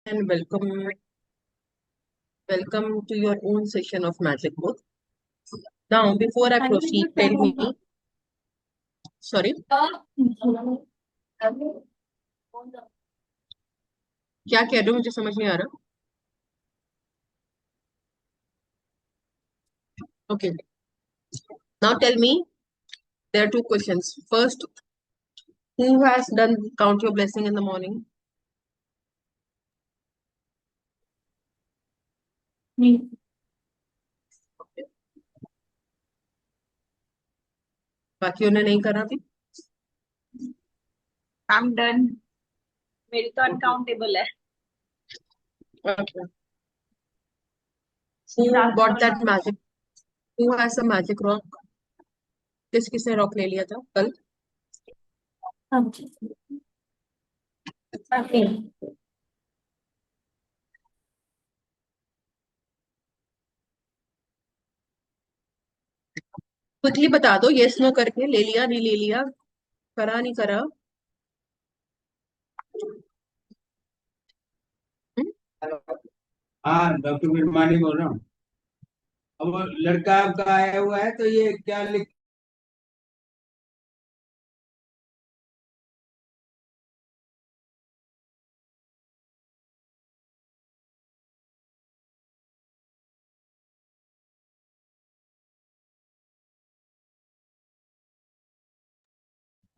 And welcome to your own session of Magic Book. Now, before I proceed, tell me, sorry, क्या कह रहे हो मुझे समझ नहीं आ रहा. Okay, now tell me, there are two questions. First, who has done count your blessing in the morning? बाकियों ने नहीं करा भी. I am done. मेरी तो अनकाउंटेबल है। Okay. Who bought that magic? Who has a magic rock? किसने rock ले लिया था कल? क्विकली बता दो, यस नो करके. ले लिया नहीं ले लिया, करा नहीं करा. हम्म? हाँ, डॉक्टर बिरमानी बोल रहा हूँ। अब वो लड़का आपका आया हुआ है तो ये क्या लिख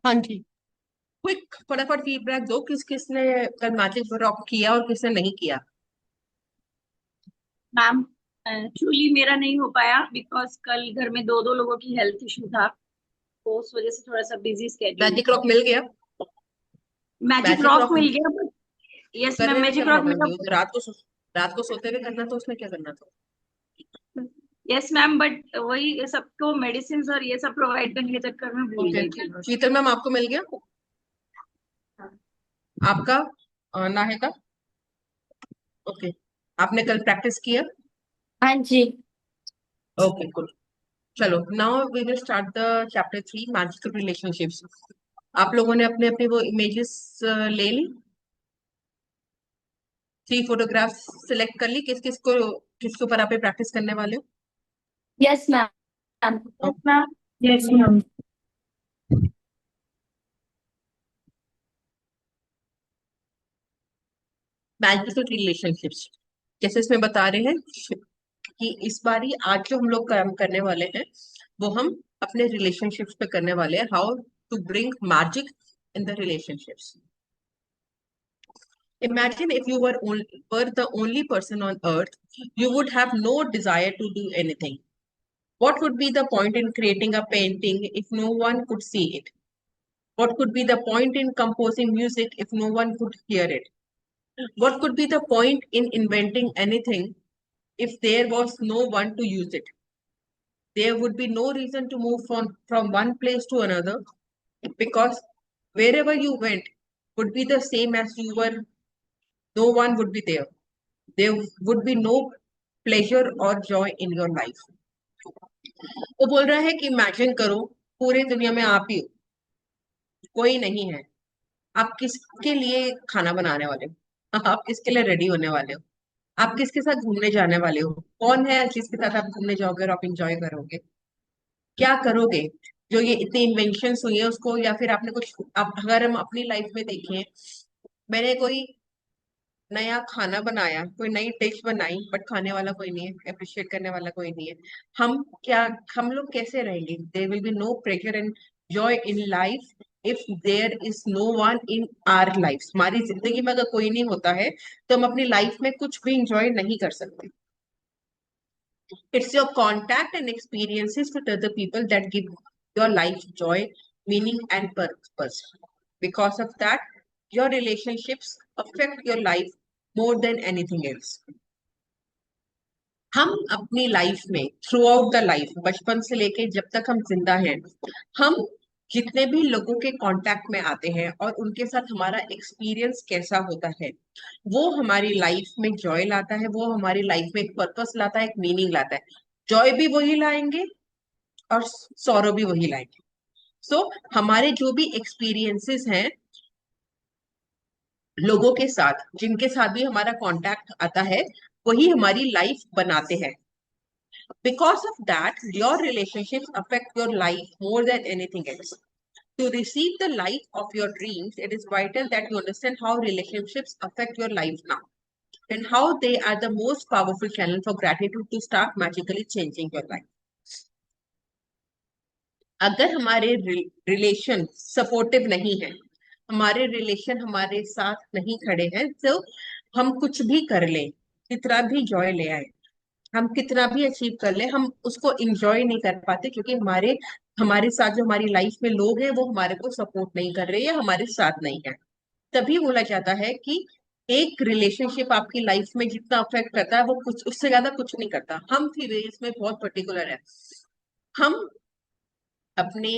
हाँ जी. क्विक फटाफट फीडबैक दो, किसने कल मैजिक रॉक किया और किसने नहीं किया. मैम, एक्चुअली मेरा नहीं हो पाया बिकॉज कल घर में दो दो लोगों की हेल्थ इशू था, तो उस वजह से थोड़ा सा बिजी स्केड्यूल मैजिक था। रॉक मिल गया. मैजिक मैजिक रॉक रॉक मिल गया बट यस मैम, करने में क्या मैजिक रॉक प्रॉब्लम मेरा। थी? रात को सोते हुए करना था, उसमें क्या करना था? यस मैम, बट वही सबको मेडिसिन और ये सब प्रोवाइड करने के चक्कर में भूल ओके. गई थी। शीतल मैम, आपको मिल गया? आपका ना है का? ओके. आपने कल प्रैक्टिस किया? हाँ जी। Okay, good. चलो, now we will start the chapter 3, magical relationships. आप लोगों ने अपने अपने वो इमेजेस ले ली? 3 फोटोग्राफ सिलेक्ट कर ली? किसके ऊपर आप प्रैक्टिस करने वाले हो? Yes ma'am. Okay. Yes ma'am. Magical relationships, जैसे इसमें बता रहे हैं कि इस बार ही आज जो हम लोग काम करने वाले हैं वो हम अपने रिलेशनशिप्स पे करने वाले हैं. How to bring magic in the relationships. Imagine if you were the only person on earth, you would have no desire to do anything. What would be the point in creating a painting if no one could see it? What could be the point in composing music if no one could hear it? What could be the point in inventing anything if there was no one to use it? There would be no reason to move from one place to another because wherever you went would be the same as you were, no one would be there. There would be no pleasure or joy in your life. वो बोल रहा है कि imagine करो, पूरे दुनिया में आप ही हो, कोई नहीं है. आप किसके लिए खाना बनाने वाले हो? आप किसके लिए रेडी होने वाले हो? आप किसके साथ घूमने जाने वाले हो? कौन है जिसके साथ आप घूमने जाओगे और आप इंजॉय करोगे? क्या करोगे? जो ये इतनी इन्वेंशंस हुई है उसको, या फिर आपने कुछ अगर हम अपनी लाइफ में देखें, मैंने कोई नया खाना बनाया, कोई नई डिश बनाई, बट खाने वाला कोई नहीं है, अप्रिशिएट करने वाला कोई नहीं है. हम क्या हम लोग कैसे रहेंगे? There will be no pressure and joy in life if there is no one in our life. हमारी जिंदगी में अगर कोई नहीं होता है तो हम अपनी लाइफ में कुछ भी इंजॉय नहीं कर सकते. It's your contact and experiences with other people that give your life joy, meaning, and purpose. Because of that, your relationships affect your life more than anything else. हम अपनी लाइफ में through out the life, बचपन से लेके जब तक हम जिंदा हैं, हम जितने भी लोगों के कांटेक्ट में आते हैं और उनके साथ हमारा एक्सपीरियंस कैसा होता है, वो हमारी लाइफ में जॉय लाता है, वो हमारी लाइफ में एक पर्पस लाता है, एक मीनिंग लाता है. जॉय भी वही लाएंगे और सौरव भी वही लाएंगे. सो हमारे जो भी एक्सपीरियंसेस हैं लोगों के साथ, जिनके साथ भी हमारा कांटेक्ट आता है, वही हमारी लाइफ बनाते हैं. Because of that, your relationships affect your life more than anything else. To receive the life of your dreams, it is vital that you understand how relationships affect your life now and how they are the most powerful channel for gratitude to start magically changing your life. अगर हमारे relation supportive नहीं है, हमारे relation हमारे साथ नहीं खड़े हैं, तो हम कुछ भी कर लें, कितना भी जॉय ले आए, हम कितना भी अचीव कर ले, हम उसको इंजॉय नहीं कर पाते, क्योंकि हमारे हमारे साथ जो हमारी लाइफ में लोग हैं वो हमारे को सपोर्ट नहीं कर रहे या हमारे साथ नहीं है. तभी बोला जाता है कि एक रिलेशनशिप आपकी लाइफ में जितना अफेक्ट करता है, वो कुछ उससे ज्यादा कुछ नहीं करता. हम फीमेल्स में बहुत पर्टिकुलर है. हम अपने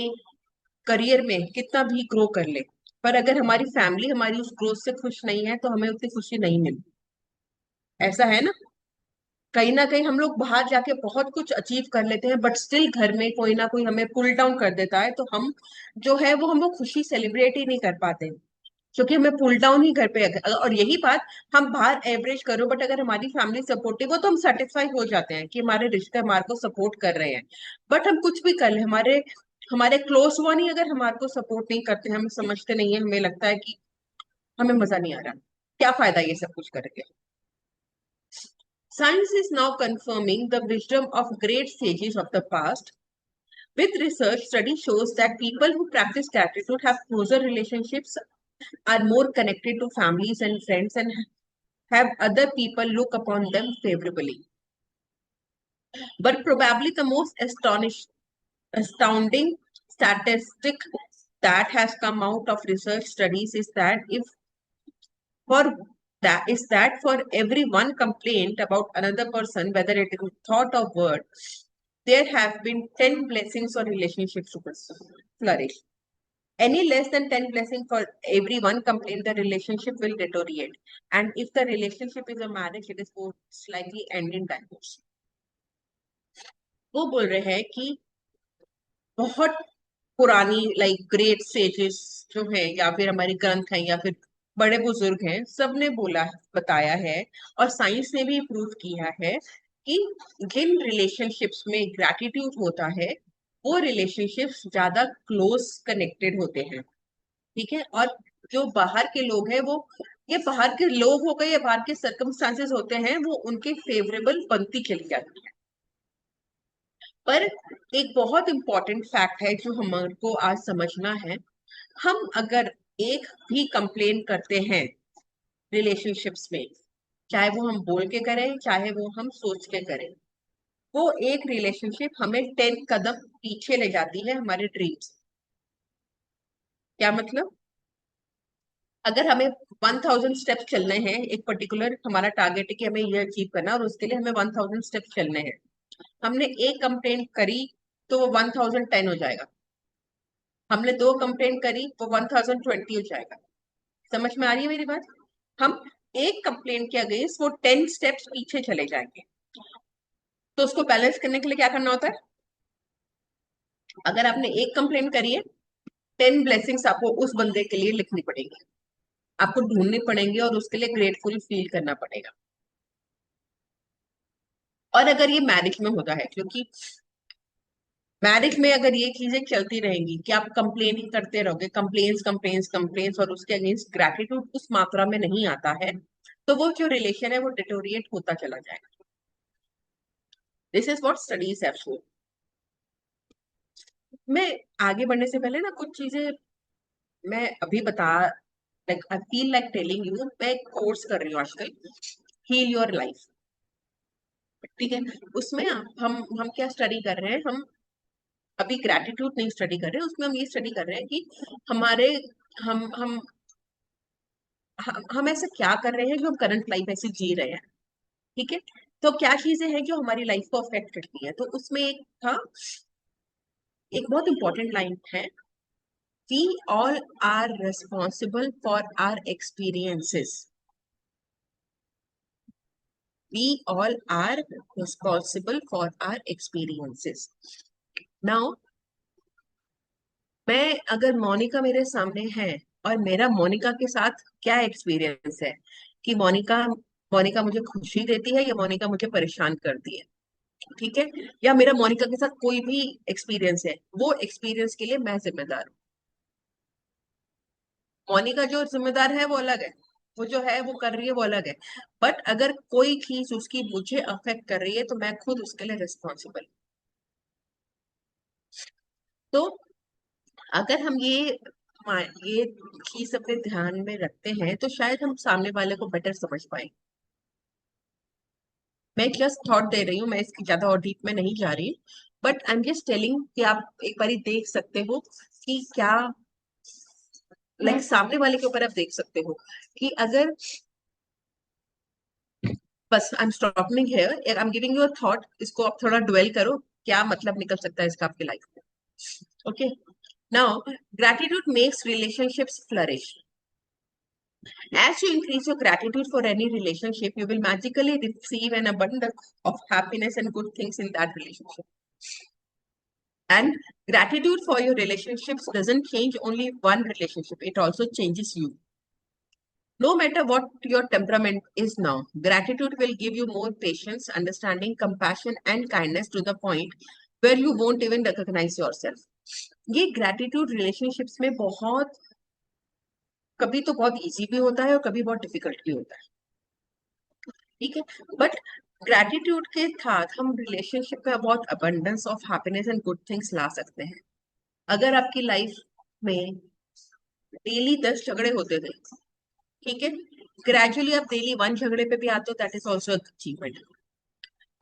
करियर में कितना भी ग्रो कर ले, पर अगर हमारी फैमिली हमारी उस ग्रोथ से खुश नहीं है, तो हमें उतनी खुशी नहीं मिलती. ऐसा है ना. कहीं ना कहीं हम लोग बाहर जाके बहुत कुछ अचीव कर लेते हैं, बट स्टिल घर में कोई ना कोई हमें पुल डाउन कर देता है, तो हम जो है वो हम वो खुशी सेलिब्रेट ही नहीं कर पाते, क्योंकि हमें पुल डाउन ही घर पे और यही बात हम बाहर एवरेज करो, बट अगर हमारी फैमिली सपोर्टिव हो तो हम सेटिस्फाई हो जाते हैं कि हमारे रिश्ते हमारे को सपोर्ट कर रहे हैं. बट हम कुछ भी कर ले, हमारे हमारे क्लोज वन ही अगर हमारे को सपोर्ट नहीं करते, हम समझते नहीं है, हमें लगता है कि हमें मजा नहीं आ रहा, क्या फायदा ये सब कुछ करके. Science is now confirming the wisdom of great sages of the past. With research, study shows that people who practice gratitude have closer relationships, are more connected to families and friends, and have other people look upon them favorably. But probably the most astounding statistic that has come out of research studies is that for every one complaint about another person, whether it is thought or word, there have been 10 blessings or relationships to flourish. Any less than 10 blessings for every one complaint, the relationship will deteriorate. And if the relationship is a marriage, it is most likely end in divorce. वो बोल रहे हैं कि बहुत पुरानी great sages जो है, या फिर हमारे ग्रंथ हैं, या फिर बड़े बुजुर्ग हैं, सबने बताया है, और साइंस ने भी प्रूव किया है कि जिन रिलेशनशिप्स में ग्रैटिट्यूड होता है, वो रिलेशनशिप्स ज्यादा क्लोज कनेक्टेड होते हैं. ठीक है. और जो बाहर के लोग हैं, वो ये बाहर के लोग हो गए या बाहर के सर्कमस्टांसेस होते हैं, वो उनके फेवरेबल बनती चली जाती है. पर एक बहुत इंपॉर्टेंट फैक्ट है जो हमारे को आज समझना है. हम अगर एक भी कंप्लेन करते हैं रिलेशनशिप्स में, चाहे वो हम बोल के करें, चाहे वो हम सोच के करें, वो एक रिलेशनशिप हमें 10 कदम पीछे ले जाती है हमारे ड्रीम्स. क्या मतलब? अगर हमें 1000 स्टेप्स चलने हैं, एक पर्टिकुलर हमारा टारगेट है कि हमें ये अचीव करना है, और उसके लिए हमें 1000 स्टेप्स चलने हैं. हमने एक कंप्लेंट करी तो वो 1010 हो जाएगा. हमने 2 कंप्लेंट करी वो 1020 हो जाएगा. समझ में आ रही है मेरी बात? हम एक कंप्लेंट के अगेंस्ट वो 10 स्टेप्स पीछे चले जाएंगे. तो उसको बैलेंस करने के लिए क्या करना होता है? अगर आपने एक कंप्लेंट करी है, 10 ब्लेसिंग्स आपको उस बंदे के लिए लिखनी पड़ेगी, आपको ढूंढनी पड़ेंगी, और उसके लिए ग्रेटफुल फील करना पड़ेगा. और अगर ये मैरिज में होता है, क्योंकि मैरिज में अगर ये चीजें चलती रहेंगी कि आप कंप्लेन ही करते रहोगे, कंप्लेन्स, और उसके अगेंस्ट ग्रैटिट्यूड उस मात्रा में नहीं आता है, तो वो जो रिलेशन है वो डिटोरिएट होता चला जाएगा. This is what studies have shown. मैं आगे बढ़ने से पहले ना कुछ चीजें मैं अभी I feel like telling you. मैं एक कोर्स कर रही हूँ आजकल, हील योर लाइफ. ठीक है. उसमें हम क्या स्टडी कर रहे हैं? हम अभी ग्रैटिट्यूड नहीं स्टडी कर रहे हैं, उसमें हम ये स्टडी कर रहे हैं कि हमारे हम हम हम ऐसा क्या कर रहे हैं जो हम करंट लाइफ ऐसे जी रहे हैं. ठीक है. तो क्या चीजें हैं जो हमारी लाइफ को अफेक्ट करती है? तो उसमें एक बहुत इंपॉर्टेंट लाइन है, we all are responsible for our experiences. We all are responsible for our experiences. Now, मैं अगर मोनिका मेरे सामने है और मेरा मोनिका के साथ क्या एक्सपीरियंस है, कि मोनिका मोनिका मुझे खुशी देती है या मोनिका मुझे परेशान करती है, ठीक है, या मेरा मोनिका के साथ कोई भी एक्सपीरियंस है, वो एक्सपीरियंस के लिए मैं जिम्मेदार हूँ। मोनिका जो जिम्मेदार है वो अलग है, वो जो है वो कर रही है वो अलग है, बट अगर कोई चीज उसकी मुझे अफेक्ट कर रही है तो मैं खुद उसके लिए रिस्पॉन्सिबल। तो अगर हम ये चीज अपने ध्यान में रखते हैं तो शायद हम सामने वाले को बेटर समझ पाए। मैं जस्ट थॉट दे रही हूँ, मैं इसकी ज्यादा और डीप में नहीं जा रही, but I am just telling कि आप एक बारी देख सकते हो कि क्या, लाइक सामने वाले के ऊपर आप देख सकते हो कि अगर, बस I am stopping here, I am giving you a thought, इसको आप थोड़ा ड्वेल करो, क्या मतलब निकल सकता है इसका आपकी लाइफ में। Okay, now gratitude makes relationships flourish. As you increase your gratitude for any relationship, you will magically receive an abundance of happiness and good things in that relationship. And gratitude for your relationships doesn't change only one relationship, it also changes you. No matter what your temperament is now, gratitude will give you more patience, understanding, compassion, and kindness to the point where you won't even recognize yourself. ये gratitude relationships में बहुत, कभी तो बहुत easy भी होता है और कभी बहुत difficult भी होता है, ठीक है, बट ग्रैटिट्यूड के साथ हम रिलेशनशिप में बहुत abundance of happiness and good things ला सकते हैं। अगर आपकी लाइफ में डेली 10 झगड़े होते थे, ठीक है, ग्रेजुअली आप डेली 1 झगड़े पे भी आते हो, दैट इज ऑल्सो अचीवमेंट।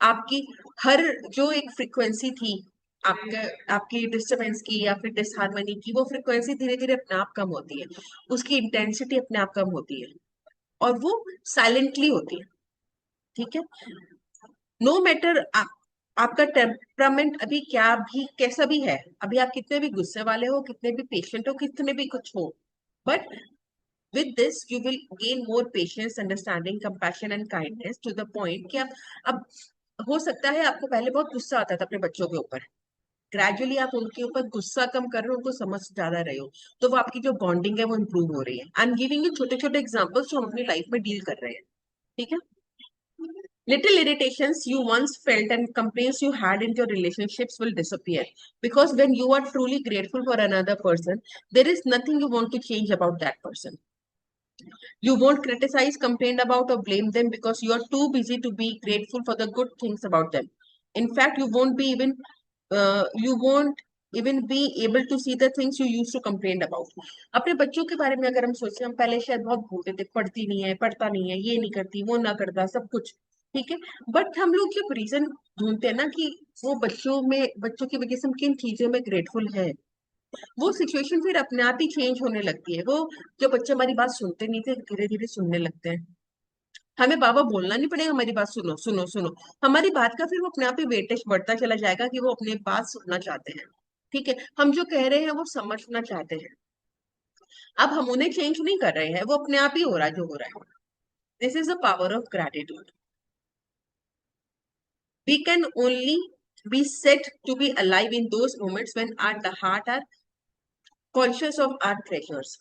आपकी हर जो एक फ्रीक्वेंसी थी आपकी डिस्टरबेंस की या फिर डिसहार्मनी की, वो फ्रीक्वेंसी धीरे धीरे अपने आप कम होती है, उसकी इंटेंसिटी अपने आप कम होती है और वो साइलेंटली होती है, ठीक है। नो मैटर आपका टेम्परामेंट अभी क्या भी कैसा भी है, अभी आप कितने भी गुस्से वाले हो, कितने भी पेशेंट हो, कितने भी कुछ हो, but with this you will gain more patience, understanding, compassion and kindness to the point कि आप अब, हो सकता है आपको पहले बहुत गुस्सा आता था अपने बच्चों के ऊपर, ग्रेजुअली आप उनके ऊपर गुस्सा कम कर रहे हो, उनको समझ ज्यादा रहे हो, तो वो आपकी जो बॉन्डिंग है वो इंप्रूव हो रही है। आई एम गिविंग यू छोटे छोटे एग्जाम्पल्स जो हम अपनी लाइफ में डील कर रहे हैं, ठीक है। Little irritations you once felt and complaints you had in your relationships will disappear, because when you are truly grateful for another person, there is nothing you want to change about that person. You won't criticize, complain about, or blame them because you are too busy to be grateful for the good things about them. In fact, you won't even be able to see the things you used to complain about. अपने बच्चों के बारे में अगर हम सोचें, हम पहले शायद बहुत बोलते थे, पढ़ती नहीं है, पढ़ता नहीं है, ये नहीं करती, वो ना करता, सब कुछ ठीक है, बट हम लोग जब रीजन ढूंढते हैं ना कि वो बच्चों की वजह से हम किन चीजों में ग्रेटफुल है, वो सिचुएशन फिर अपने आप ही चेंज होने लगती है। वो जो बच्चे हमारी बात सुनते नहीं थे, धीरे धीरे सुनने लगते हैं। हमें बाबा बोलना नहीं पड़ेगा हमारी बात सुनो सुनो सुनो, हमारी बात का फिर वो अपने आप ही वेटेज बढ़ता चला जाएगा कि वो अपनी बात सुनना चाहते हैं, ठीक है, हम जो कह रहे हैं वो समझना चाहते हैं। अब हम उन्हें चेंज नहीं कर रहे हैं, वो अपने आप ही हो रहा है जो हो रहा है। This is the power of gratitude. We can only be said to be alive in those moments when our heart are conscious of our treasures.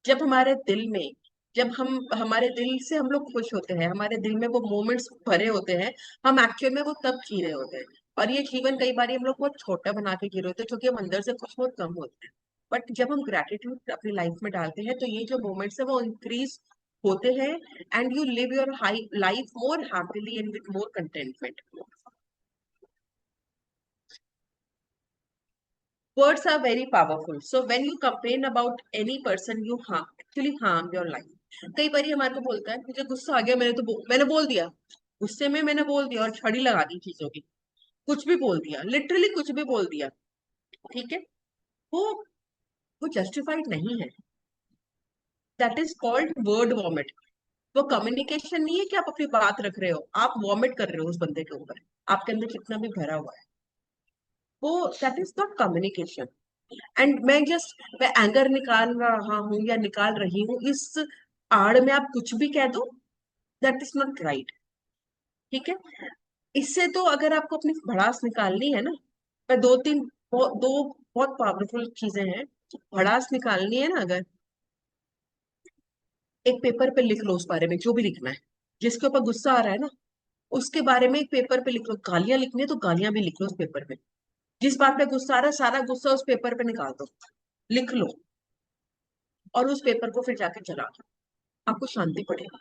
जब हमारे दिल में, जब हमारे दिल से हम लोग खुश होते हैं, हमारे दिल में वो मोमेंट्स भरे होते हैं, हम एक्चुअल में वो तब जी रहे होते हैं। और ये जीवन कई बार हम लोग बहुत छोटा बना के जी रहे होते हैं, क्योंकि हम अंदर से खुश बहुत कम होते हैं। बट जब हम ग्रेटिट्यूड अपनी लाइफ में डालते हैं तो ये जो मोमेंट्स है वो इंक्रीज होते हैं, and you live your high life more happily and with more contentment. Words are very powerful. So when you complain about any person, you actually harm your life. कई बार हमारे को बोलता है, मुझे गुस्सा आ गया, मैंने बोल दिया, गुस्से में मैंने बोल दिया और छड़ी लगा दी चीजों की, कुछ भी बोल दिया, लिटरली कुछ भी बोल दिया, ठीक है, वो वो जस्टिफाइड नहीं है। That is called word vomit. वो कम्युनिकेशन नहीं है कि आप अपनी बात रख रहे हो, आप वॉमिट कर रहे हो उस बंदे के ऊपर, आपके अंदर कितना भी भरा हुआ है, वो that is not communication. And मैं एंगर निकाल रहा हूँ या निकाल रही हूँ, इस आड़ में आप कुछ भी कह दो, दैट इज नॉट राइट, ठीक है। इससे तो अगर आपको अपनी भड़ास निकालनी है ना, मैं दो बहुत पावरफुल चीजें हैं, भड़ास निकालनी है ना अगर, एक पेपर पे लिख लो उस बारे में जो भी लिखना है। जिसके ऊपर गुस्सा आ रहा है ना, उसके बारे में एक पेपर पे लिख लो। गालियां लिखनी है तो गालियां भी लिख लो उस पेपर पे। जिस बात पे गुस्सा आ रहा है, सारा गुस्सा उस पेपर पे निकाल दो, लिख लो, और उस पेपर को फिर जाके जला दो। आपको शांति पड़ेगा।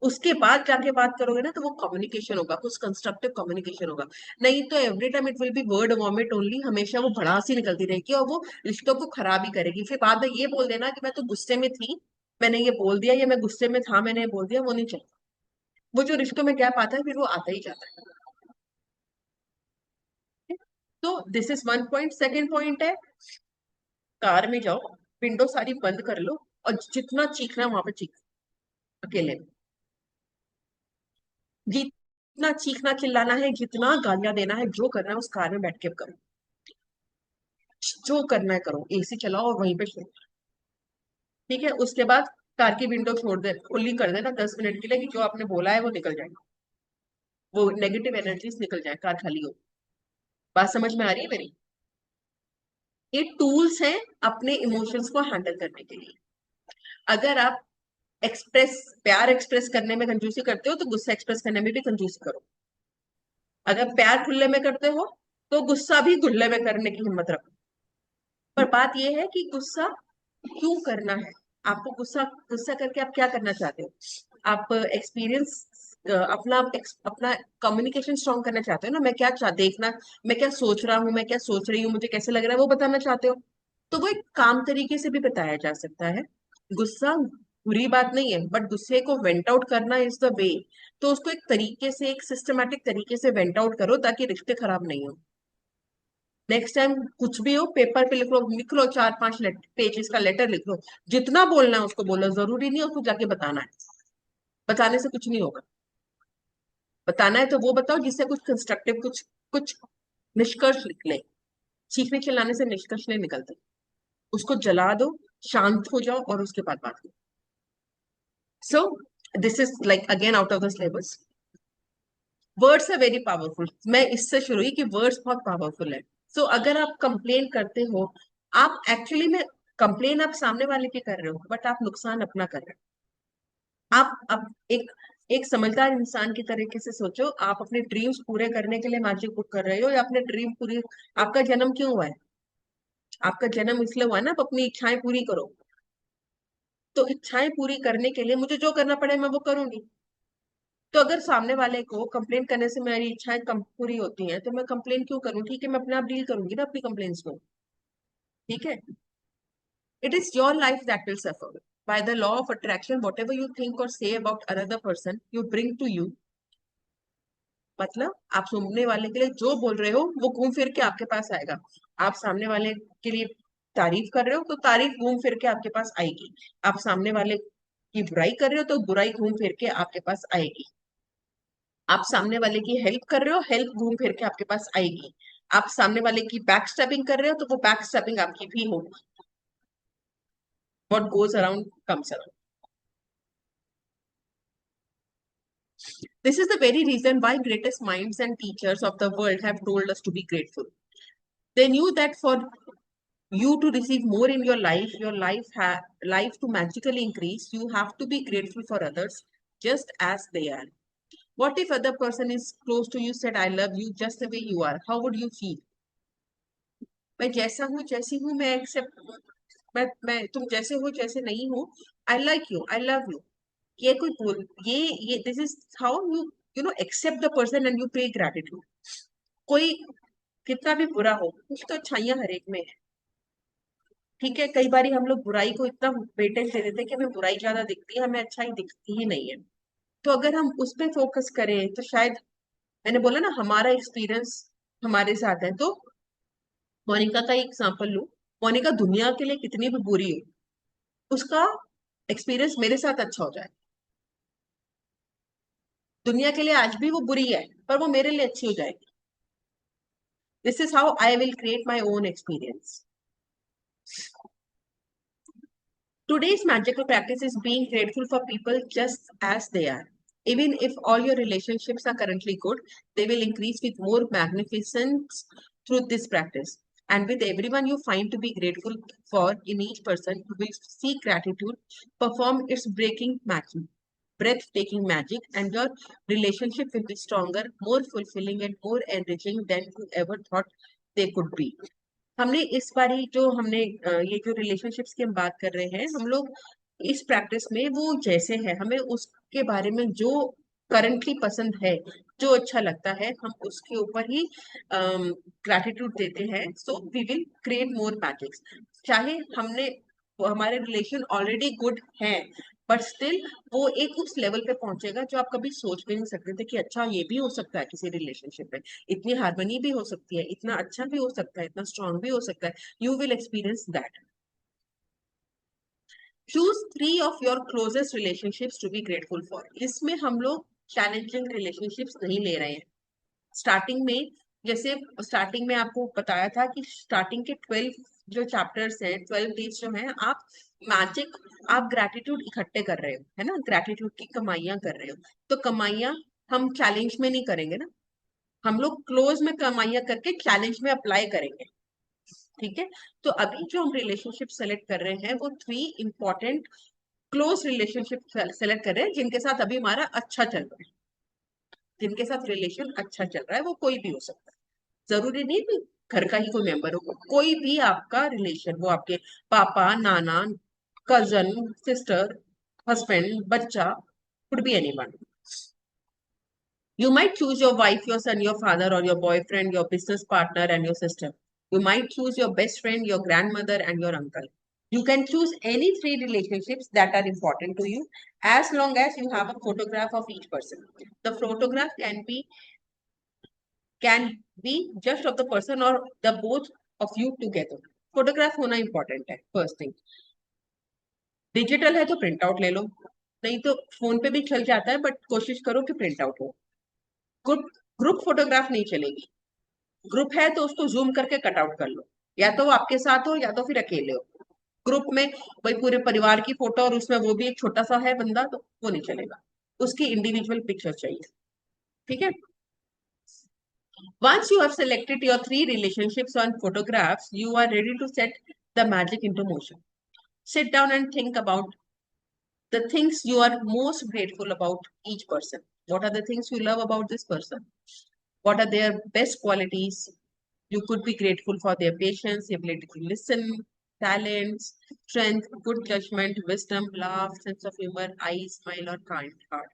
उसके बाद जाके बात करोगे ना, तो वो कम्युनिकेशन होगा, कुछ कंस्ट्रक्टिव कम्युनिकेशन होगा। नहीं तो every time it will be word vomit only, हमेशा वो भड़ास ही निकलती रहेगी और वो रिश्तों को खराब ही करेगी। फिर बाद में ये बोल देना कि मैं तो गुस्से में थी, मैंने ये बोल दिया, या मैं गुस्से में था, मैंने ये बोल दिया, वो नहीं चाहिए। वो जो रिश्तों में गैप आता है, फिर वो आता ही जाता है। तो this is one point. Second point है, कार में जाओ, विंडो सारी बंद कर लो, और जितना चीखना है वहां पे चीख, अकेले में। जितना चीखना चिल्लाना है, जितना गालियां देना है, जो करना है उस कार में बैठ के करो। जो करना है करो, एसी चलाओ और वहीं पे सो। ठीक है, उसके बाद कार की विंडो छोड़ दे, खुली कर देना 10 मिनट के लिए, कि जो आपने बोला है वो निकल जाए, वो नेगेटिव एनर्जीज निकल जाए, कार खाली हो। बात समझ में आ रही है मेरी? ये टूल्स हैं अपने इमोशंस को हैंडल करने के लिए। अगर आप प्यार एक्सप्रेस करने में कंजूसी करते हो, तो गुस्सा एक्सप्रेस करने में भी कंजूसी करो। अगर प्यार खुले में करते हो, तो गुस्सा भी खुले में करने की हिम्मत रखो। पर बात यह है कि गुस्सा क्यों करना है? आपको गुस्सा गुस्सा करके आप क्या करना चाहते हो? आप एक्सपीरियंस अपना अपना कम्युनिकेशन स्ट्रॉन्ग करना चाहते हो ना। देखना, मैं क्या सोच रहा हूँ, मैं क्या सोच रही हूँ, मुझे कैसे लग रहा है, वो बताना चाहते हो। तो वो एक काम तरीके से भी बताया जा सकता है। गुस्सा बुरी बात नहीं है, बट गुस्से को वेंट आउट करना इज द वे। तो उसको एक तरीके से, एक सिस्टमेटिक तरीके से वेंट आउट करो, ताकि रिश्ते खराब नहीं हो। नेक्स्ट टाइम कुछ भी हो, पेपर पे लिख लो 4-5 पेजेस का लेटर लिख लो। जितना बोलना है उसको बोलो, जरूरी नहीं है उसको जाके बताना है। बताने से कुछ नहीं होगा। बताना है तो वो बताओ जिससे कुछ कंस्ट्रक्टिव, कुछ कुछ निष्कर्ष निकले। चीखने चिल्लाने से निष्कर्ष नहीं निकलते। उसको जला दो, शांत हो जाओ, और उसके बाद बात करो। So this is like again out of the syllabus. Words है वेरी पावरफुल। मैं इससे शुरू हुई कि वर्ड्स बहुत पावरफुल है। सो अगर आप कंप्लेन करते हो, आप एक्चुअली में कंप्लेन आप सामने वाले की कर रहे हो, बट आप नुकसान अपना कर रहे हो। आप एक एक समझदार इंसान की तरीके से सोचो। आप अपने ड्रीम्स पूरे करने के लिए मैजिक बुक कर रहे हो, या अपने ड्रीम पूरी। आपका जन्म क्यों हुआ है? आपका जन्म इसलिए हुआ है ना, आप अपनी इच्छाएं पूरी करो। तो इच्छाएं पूरी करने के लिए मुझे जो करना पड़े मैं वो करूंगी। तो अगर सामने वाले को कंप्लेन करने से मेरी इच्छाएं कम पूरी होती हैं, तो मैं कंप्लेन क्यों करूं? ठीक है, मैं अपने आप डील करूंगी ना अपनी कंप्लेन्स को। ठीक है, it is your life that will suffer. By the law of attraction, whatever you think or say about another person, you bring to you. मतलब आप सुनने वाले के लिए जो बोल रहे हो, वो घूम फिर के आपके पास आएगा। आप सामने वाले के लिए तारीफ कर रहे हो, तो तारीफ घूम फिर के आपके पास आएगी। आप सामने वाले की बुराई कर रहे हो, तो बुराई घूम फिर के आपके पास आएगी। आप सामने वाले की हेल्प कर रहे हो, हेल्प घूम फिर के आपके पास आएगी। आप सामने वाले की बैक स्टैबिंग कर रहे हो, तो वो बैक स्टैबिंग आपकी भी होगी। What goes around comes around. This is the very reason why greatest minds and teachers of the world have told us to be grateful. They knew that for you to receive more in your life, life to magically increase, you have to be grateful for others just as they are. What if other person is close to you said, I love you just the way you are? How would you feel? मैं जैसा हूँ, जैसी हूँ, मैं accept, मैं तुम जैसे हो, जैसे नहीं हो, I like you, I love you. ये कोई बोल, ये this is how you you know accept the person and you pay gratitude. कोई कितना भी बुरा हो, कुछ तो अच्छाइयां हर एक में है। ठीक है, कई बार हम लोग बुराई को इतना वेटेज दे देते हैं कि हमें बुराई ज्यादा दिखती है, हमें अच्छाई दिखती ही नहीं है। तो अगर हम उस पर फोकस करें, तो शायद, मैंने बोला ना हमारा एक्सपीरियंस हमारे साथ है, तो मोनिका का एग्जाम्पल लू। मोनिका दुनिया के लिए कितनी भी बुरी हो, उसका एक्सपीरियंस मेरे साथ अच्छा हो जाए। दुनिया के लिए आज भी वो बुरी है, पर वो मेरे लिए अच्छी हो जाएगी। This is how I will create my own experience. Today's magical practice is being grateful for people just as they are. Even if all your relationships are currently good, they will increase with more magnificence through this practice. And with everyone you find to be grateful for in each person, you will see gratitude perform its breathtaking magic, and your relationship will be stronger, more fulfilling, and more enriching than you ever thought they could be. हमने इस बारी जो हमने ये जो relationships की हम बात कर रहे हैं, हम लोग इस प्रैक्टिस में वो जैसे है हमें उसके बारे में जो करंटली पसंद है, जो अच्छा लगता है, हम उसके ऊपर ही ग्रैटिट्यूड देते हैं, so we will create more magics. चाहे हमने हमारे रिलेशन ऑलरेडी गुड है, बट स्टिल वो एक उस लेवल पे पहुंचेगा जो आप कभी सोच भी नहीं सकते थे कि अच्छा ये भी हो सकता है किसी रिलेशनशिप में, इतनी हार्मनी भी हो सकती है, इतना अच्छा भी हो सकता है, इतना स्ट्रांग भी हो सकता है। You will experience that. Choose 3 of your closest relationships to be grateful for. इसमें हम लोग चैलेंजिंग रिलेशनशिप्स नहीं ले रहे हैं। स्टार्टिंग में, जैसे स्टार्टिंग में आपको बताया था कि स्टार्टिंग के 12 जो चैप्टर्स हैं, 12 डेज जो हैं, आप ग्रैटिट्यूड इकट्ठे कर रहे हो, है ना, ग्रैटिट्यूड की कमाइयां कर रहे हो। तो कमाइयां हम चैलेंज में नहीं करेंगे ना, हम लोग क्लोज में कमाइयां करके चैलेंज में अप्लाई करेंगे। ठीक है, तो अभी जो हम रिलेशनशिप सेलेक्ट कर रहे हैं वो 3 इंपॉर्टेंट क्लोज रिलेशनशिप सेलेक्ट कर रहे हैं जिनके साथ अभी हमारा अच्छा चल रहा है, जिनके साथ रिलेशन अच्छा चल रहा है। वो कोई भी हो सकता है, जरूरी नहीं कि घर का ही कोई मेंबर हो, कोई भी आपका रिलेशन, वो आपके पापा, नाना, कजन, सिस्टर, हस्बैंड, बच्चा, could be anyone. You might choose your wife, your son, your father, or your boyfriend, your business partner, and your sister. You might choose your best friend, your grandmother, and your uncle. You can choose any 3 relationships that are important to you, as long as you have a photograph of each person. The photograph can be just of the person or the both of you together. Photograph होना important है, first thing. Digital है तो print out ले लो, नहीं तो phone पे भी चल जाता है, बट कोशिश करो कि प्रिंट आउट हो। ग्रुप ग्रुप फोटोग्राफ नहीं चलेगी। ग्रुप है तो उसको जूम करके कट आउट कर लो, या तो वो आपके साथ हो या तो फिर अकेले हो। ग्रुप में भाई पूरे परिवार की फोटो और उसमें वो भी एक छोटा सा है बंदा, तो वो नहीं चलेगा, उसकी इंडिविजुअल पिक्चर चाहिए। ठीक है, once you have selected your 3 relationships on photographs, you are ready to set the magic into motion. Sit down and think about the things you are most grateful about each person. What are the things you love about this person? What are their best qualities? You could be grateful for their patience, ability to listen, talents, strength, good judgment, wisdom, laugh, sense of humor, eyes, smile, or kind heart.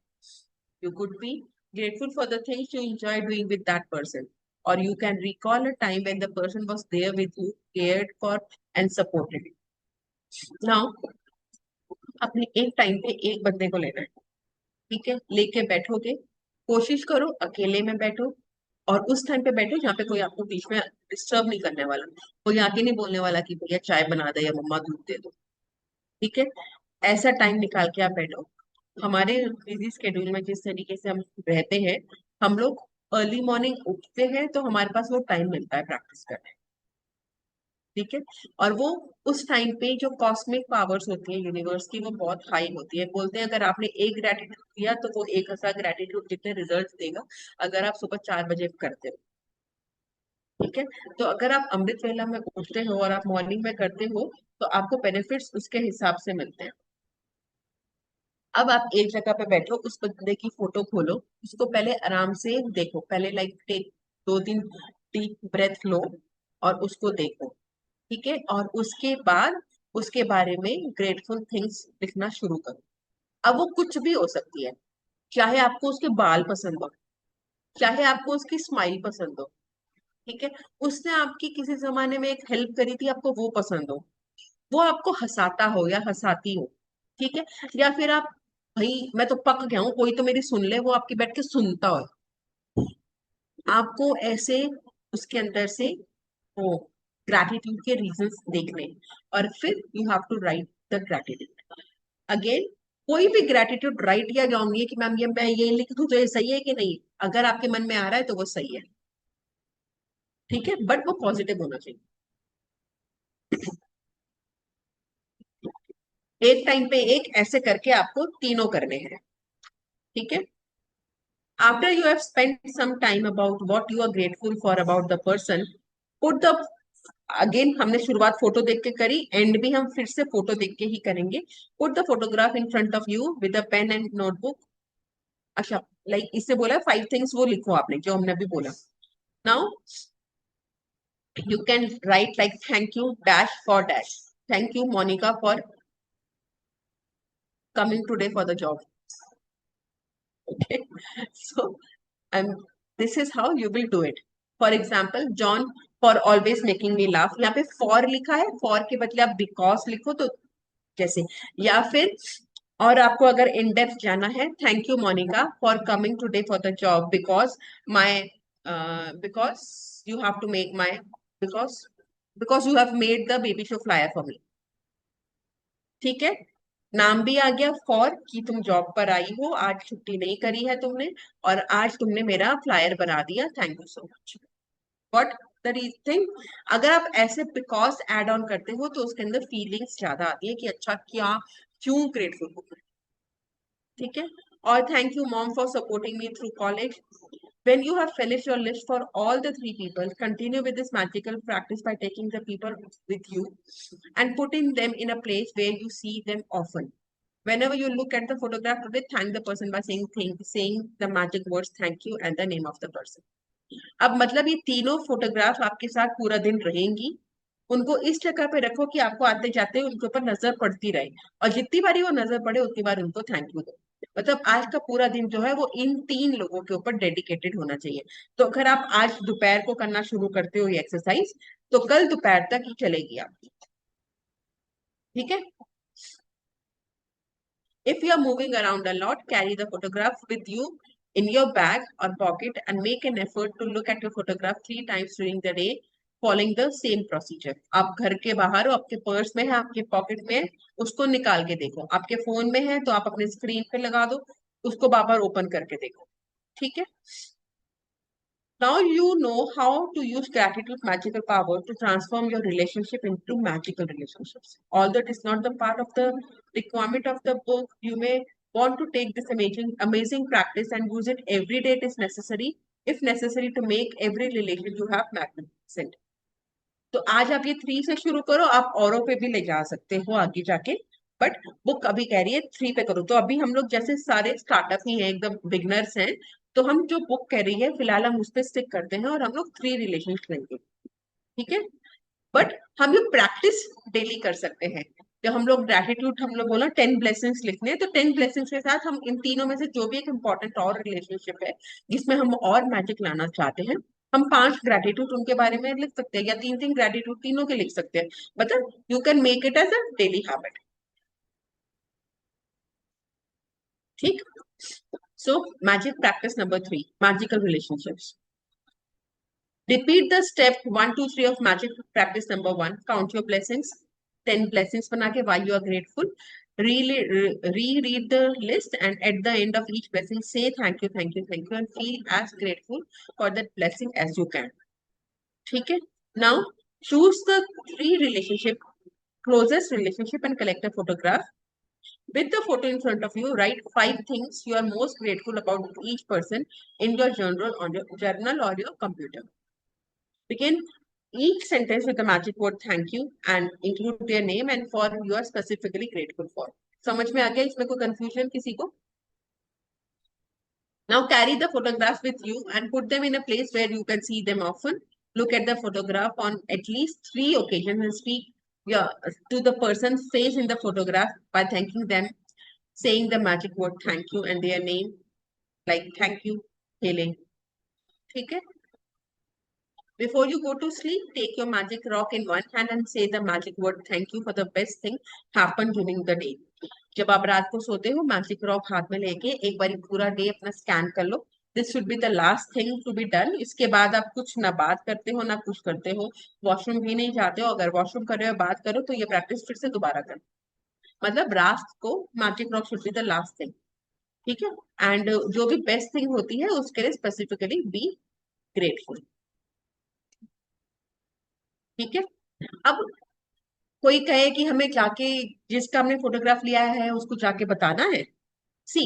You could be grateful for the things you enjoy doing with that person. Or you can recall a time when the person was there with you, cared for, and supported you. Now, अपने एक time पे एक बंदे को लेना है, ठीक है, लेके बैठोगे, कोशिश करो अकेले में बैठो, और उस टाइम पे बैठो जहाँ पे कोई आपको बीच में डिस्टर्ब नहीं करने वाला, कोई आके नहीं बोलने वाला कि भैया चाय बना दे या मम्मा दूध दे दो। ठीक है, ऐसा टाइम निकाल के आप बैठो। हमारे बिजी स्केड्यूल में जिस तरीके से हम रहते हैं, हम लोग अर्ली मॉर्निंग उठते हैं तो हमारे पास वो टाइम मिलता है प्रैक्टिस करने। ठीक है, और वो उस टाइम पे जो कॉस्मिक पावर्स होती है यूनिवर्स की, वो बहुत हाई होती है। बोलते हैं अगर आपने एक ग्रेटिट्यूड किया तो वो 1000 ग्रेटिट्यूड जितने रिजल्ट देगा, अगर आप सुबह 4 बजे करते हो। ठीक है, तो अगर आप अमृत वेला में उठते हो और आप मॉर्निंग में करते हो, तो आपको बेनिफिट्स उसके हिसाब से मिलते हैं। अब आप एक जगह पे बैठो, उस बंदे की फोटो खोलो, उसको पहले आराम से देखो, पहले लाइक टेक 2-3 डीप ब्रेथ लो और उसको देखो। ठीक है, और उसके बाद उसके बारे में ग्रेटफुल थिंग्स लिखना शुरू करो। अब वो कुछ भी हो सकती है, चाहे आपको उसके बाल पसंद हो, चाहे आपको उसकी स्माइल पसंद हो, ठीक है, उसने आपकी किसी जमाने में एक हेल्प करी थी, आपको वो पसंद हो, वो आपको हंसाता हो या हंसाती हो, ठीक है, या फिर आप भाई मैं तो पक गया हूँ, कोई तो मेरी सुन ले, वो आपकी बैठ के सुनता हो, आपको ऐसे उसके अंदर से वो ग्रैटिट्यूड के रीजंस देखने, और फिर you have to write the gratitude again. कोई भी ग्रैटिट्यूड राइट किया जाऊंगी कि मैम ये मैं ये लिख दूं तो ये सही है कि नहीं, अगर आपके मन में आ रहा है तो वो सही है, ठीक है, बट वो पॉजिटिव होना चाहिए। एक टाइम पे एक ऐसे करके आपको तीनों करने हैं। ठीक है, after you have spent some time about what you are grateful for about the person, put the again हमने शुरुआत फोटो देख के करी, एंड भी हम फिर से फोटो देख के ही करेंगे। Put the photograph in front of you with a pen and notebook. अच्छा, लाइक इससे बोला 5 थिंग्स, वो लिखो आपने जो हमने अभी बोला। Now you can write like thank you dash for dash. Thank you Monica for coming today for the job. Okay, so and this is how you will do it. For example, John for always making me laugh. यहाँ पे for लिखा है, for के बदले आप because लिखो तो जैसे, या फिर और आपको अगर इन डेप्थ जाना है, thank you Monica for coming today for the job because my because you have to make my because because you have made the baby show flyer for me. ठीक है, नाम भी आ गया फॉर कि तुम जॉब पर आई हो, आज छुट्टी नहीं करी है तुमने, और आज तुमने मेरा फ्लायर बना दिया, thank you so much. What the thing, अगर आप ऐसे बिकॉज एड ऑन करते हो तो उसके अंदर फीलिंग्स ज्यादा आती है कि अच्छा क्या, क्यों ग्रेटफुल हो। ठीक है, और thank you mom for supporting me through college. When you have finished your list for all the 3 people, continue with this magical practice by taking the people with you and putting them in a place where you see them often. Whenever you look at the photograph today, thank the person by saying the magic words thank you and the name of the person. अब मतलब ये तीनों photograph आपके साथ पूरा दिन रहेंगी। उनको इस जगह पे रखो कि आपको आते जाते उनके ऊपर नजर पड़ती रहे, और जितनी बारी वो नजर पड़े उतनी बार उनको थैंक यू दो। मतलब आज का पूरा दिन जो है वो इन 3 लोगों के ऊपर डेडिकेटेड होना चाहिए। तो अगर आप आज दोपहर को करना शुरू करते हो ये एक्सरसाइज, तो कल दोपहर तक ही चलेगी आपकी। ठीक है, if you are moving around a lot, carry the photograph with you in your bag or pocket and make an effort to look at your photograph 3 times during the day, following the same procedure. आप घर के बाहर हो, आपके purse में है, आपके pocket में है, उसको निकाल के देखो। आपके फोन में है तो आप अपने स्क्रीन पे लगा दो, उसको बार बार ओपन करके देखो। ठीक है, now you know how to use gratitude magical power to transform your relationship into magical relationships. Although it is not the part of the requirement of the book, you may want to take this amazing practice and use it every day it is necessary, if necessary, to make every relation you have magnificent. तो आज आप ये 3 से शुरू करो, आप औरों पे भी ले जा सकते हो आगे जाके, बट बुक अभी कह रही है 3 पे करो। तो अभी हम लोग जैसे सारे स्टार्टअप ही हैं, एकदम बिगनर्स हैं, तो हम जो बुक कह रही है फिलहाल हम उस पर स्टिक करते हैं और हम लोग 3 रिलेशंस लेंगे। ठीक है, बट हम लोग प्रैक्टिस डेली कर सकते हैं। जब हम लोग ग्रेटिट्यूड, हम लोग बोला 10 ब्लेसिंग्स लिखने हैं, तो 10 ब्लेसिंग्स के साथ हम इन तीनों में से जो भी एक इंपॉर्टेंट और रिलेशनशिप है जिसमें हम और मैजिक लाना चाहते हैं, हम 5 ग्रेटिट्यूड उनके बारे में लिख सकते हैं, या 3 ग्रेटिट्यूड तीनों के लिख सकते हैं। मतलब you can make it as a daily habit. ठीक, so magic practice number 3, magical relationships. Repeat the step 1, 2, 3 of magic practice number 1. Count your blessings. 10 blessings बना के why you are grateful. Reread the list and at the end of each blessing say thank you, thank you, thank you and feel as grateful for that blessing as you can. ठीक है, now choose the 3 relationship, closest relationship and collect a photograph. With the photo in front of you, write 5 things you are most grateful about each person in your journal or your computer. Begin each sentence with the magic word thank you and include their name and for you are specifically grateful for. समझ में आ गया? इसमें कोई confusion किसी को? Now carry the photograph with you and put them in a place where you can see them often. Look at the photograph on at least 3 occasions and speak to the person's face in the photograph by thanking them, saying the magic word thank you and their name, like thank you, Hele. ठीक है? Before you go to sleep, take your magic rock in one hand and say the magic word thank you for the best thing happened during the day. जब आप रात को सोते हो, magic rock हाथ में लेके एक बार पूरा डे अपना स्कैन कर लो। This should be the last thing to be done. इसके बाद आप कुछ ना बात करते हो ना कुछ करते हो, वॉशरूम भी नहीं जाते हो। अगर वॉशरूम कर रहे हो बात करो तो ये प्रैक्टिस फिर से दोबारा करो। मतलब रात को magic rock should be the last thing. ठीक है, एंड जो भी बेस्ट थिंग होती है उसके लिए स्पेसिफिकली बी ग्रेटफुल। ठीक है, अब कोई कहे कि हमें जाके जिसका हमने फोटोग्राफ लिया है उसको जाके बताना है, सी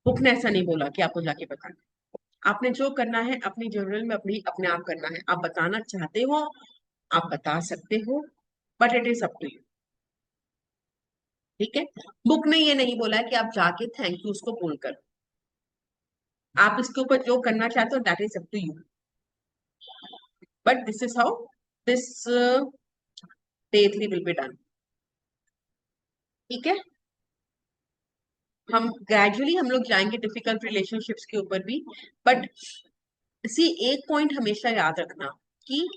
बुक ने ऐसा नहीं बोला कि आपको जाके बताना। आपने जो करना है अपनी जर्नल में अपने आप करना है। आप बताना चाहते हो आप बता सकते हो, but it is up to you. ठीक है, बुक ने ये नहीं बोला है कि आप जाके थैंक यू उसको बोल कर, आप इसके ऊपर जो करना चाहते हो that is up to you, but this is how this day 3 will be done. ठीक है, हम ग्रेजुअली हम लोग जाएंगे डिफिकल्ट रिलेशनशिप्स के ऊपर भी, बट सी एक पॉइंट हमेशा याद रखना कि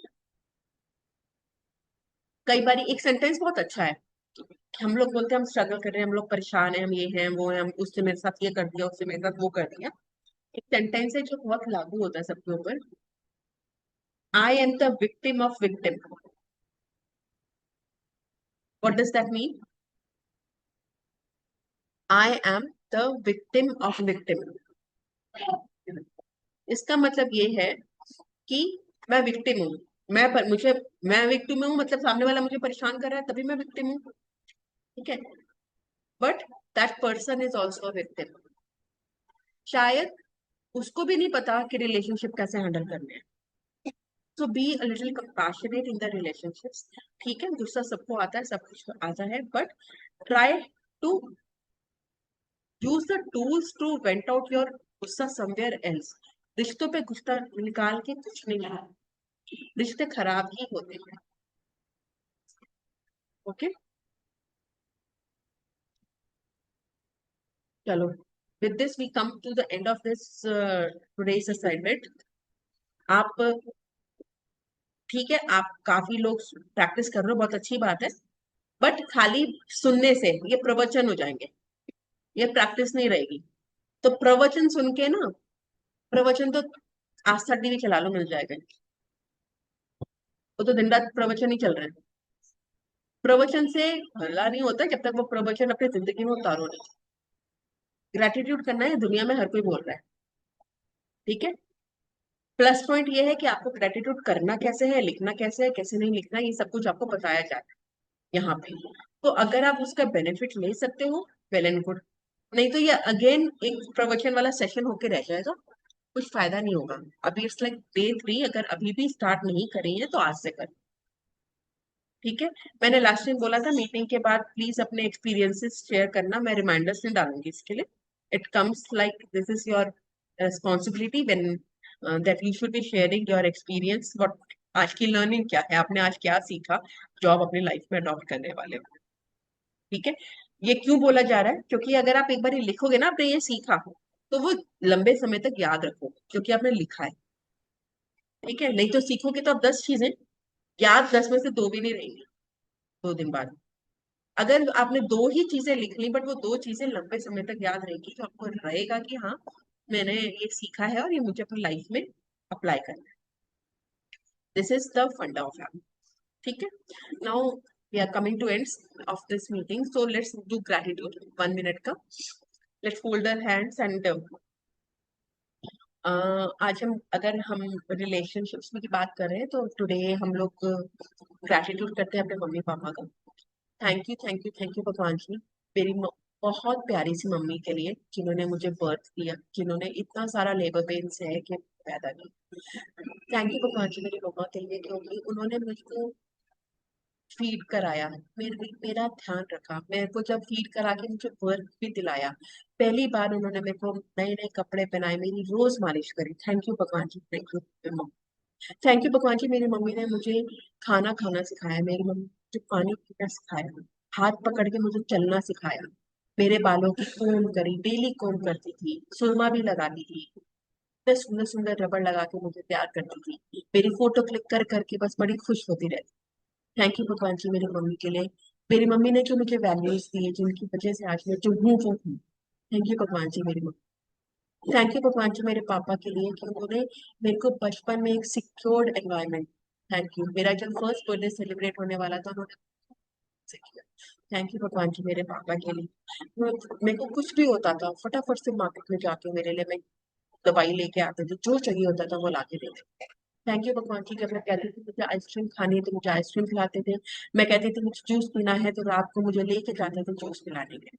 कई बार एक सेंटेंस बहुत अच्छा है, हम लोग बोलते हैं हम स्ट्रगल कर रहे हैं, हम लोग परेशान हैं, हम ये हैं वो हैं, हम उससे मेरे साथ ये कर दिया, उससे मेरे साथ वो कर दिया। एक सेंटेंस है जो बहुत लागू होता है सबके ऊपर, I am the victim of victim. What does that mean? I am the victim of victim. इसका मतलब ये है कि मैं विक्टिम हूँ, मैं विक्टिम हूँ, मतलब सामने वाला मुझे परेशान कर रहा है तभी मैं विक्टिम हूँ। ठीक है, but that person is also victim. शायद उसको भी नहीं पता कि रिलेशनशिप कैसे हैंडल करने हैं। So be a little compassionate in the relationships. ठीक है, गुस्सा सबको आता है, सब कुछ आता है, but try to use the tools to vent out your गुस्सा somewhere else. रिश्तों पे गुस्सा निकाल के कुछ नहीं है, रिश्ते खराब ही होते हैं। ओके, चलो, with this we come to the end of this today's assignment. आप ठीक है, आप काफी लोग प्रैक्टिस कर रहे हो, बहुत अच्छी बात है, बट खाली सुनने से ये प्रवचन हो जाएंगे, ये प्रैक्टिस नहीं रहेगी। तो प्रवचन सुन के ना, प्रवचन तो आस्था टीवी चला लो मिल जाएगा, वो तो दिन रात प्रवचन ही चल रहे हैं। प्रवचन से भला नहीं होता जब तक वो प्रवचन अपनी जिंदगी में उतारो नहीं। ग्रेटिट्यूड करना है, दुनिया में हर कोई बोल रहा है। ठीक है, प्लस पॉइंट ये है कि आपको ग्रेटिट्यूड करना कैसे है, लिखना कैसे है, कैसे नहीं लिखना, ये सब कुछ आपको बताया जाता है यहाँ पे। तो अगर आप उसका बेनिफिट ले सकते हो, वेल एंड गुड, नहीं तो ये अगेन एक प्रवचन वाला सेशन होके रह जाएगा, कुछ फायदा नहीं होगा। अभी इट्स लाइक डे 3, अगर अभी भी स्टार्ट नहीं करी है तो आज से कर। ठीक है, मैंने लास्ट टाइम बोला था मीटिंग के बाद प्लीज अपने एक्सपीरियंसेस शेयर करना, मैं रिमाइंडर्स नहीं डालूंगी इसके लिए। It comes like this is your responsibility when that you should be sharing your experience, what आज की लर्निंग क्या है, आपने आज क्या सीखा जो आप अपनी लाइफ में अडॉप्ट करने वाले हो। ठीक है, ये क्यों बोला जा रहा है, क्योंकि अगर आप एक बार ये लिखोगे ना आपने ये सीखा, तो वो लंबे समय तक याद रखो क्योंकि आपने लिखा है। ठीक है, नहीं तो सीखोगे तो आप 10 चीजें याद, 10 में से 2 भी नहीं रहेंगी 2 दिन बाद। अगर आपने 2 ही चीजें लिख ली बट वो 2 चीजें लंबे समय तक याद रहेगी, तो आपको रहेगा कि हाँ मैंने ये सीखा है और ये मुझे अपनी लाइफ में अप्लाई करना है। This is the funda of habit. ठीक है, now we are coming to ends of this meeting, so let's do gratitude 1 minute का। Let's fold our hands and आज हम रिलेशनशिप्स की बात कर रहे हैं, तो टुडे हम लोग ग्रैटिट्यूड करते हैं अपने मम्मी पापा का। Thank you thank you thank you भगवान जी, मेरी बहुत प्यारी सी मम्मी के लिए जिन्होंने मुझे बर्थ दिया, जिन्होंने इतना सारा लेबर पेन सह के पैदा किया। थैंक यू भगवान जी मेरी मम्मा के लिए, क्योंकि उन्होंने मुझको फीड कराया, मेरा ध्यान रखा, मेरे को जब फीड करा के मुझे वर्क भी दिलाया, पहली बार उन्होंने मेरे को नए नए कपड़े पहनाए, मेरी रोज मालिश करी। थैंक यू भगवान जी, thank you mummy. Thank you भगवान जी, मेरी मम्मी ने मुझे खाना खाना सिखाया, मेरी मम्मी ने मुझे पानी पीना सिखाया, हाथ पकड़ के मुझे चलना सिखाया, मेरे बालों की कोम करी, डेली कोम करती थी, सुरमा भी लगाती थी, इतने सुंदर सुंदर रबड़ लगा के मुझे प्यार करती थी, मेरी फोटो क्लिक कर करके बस बड़ी खुश होती रहती। थैंक यू भगवान जी मेरी मम्मी के लिए, मेरी मम्मी ने जो मुझे वैल्यूज दी जिनकी वजह से आज मैं जो हूँ वो हूँ। थैंक यू भगवान जी मेरी मम्मी। थैंक यू भगवान जी मेरे पापा के लिए कि उन्होंने मेरे को बचपन में एक सिक्योर्ड एनवायरनमेंट। थैंक यू, मेरा जब फर्स्ट बर्थडे सेलिब्रेट होने वाला था उन्होंने सिक्योर। थैंक यू भगवान जी मेरे पापा के लिए, मेरे को कुछ भी होता था फटाफट से मार्केट में जाके मेरे लिए मैं दवाई लेके आते थे, जो चाहिए होता था वो लाके देते। थैंक यू भगवान जी, जब मैं कहती थी मुझे आइसक्रीम खानी है तो मुझे आइसक्रीम खिलाते थे, मैं कहती थी मुझे जूस पीना है तो रात को मुझे लेके जाते थे जूस पिलाने के लिए।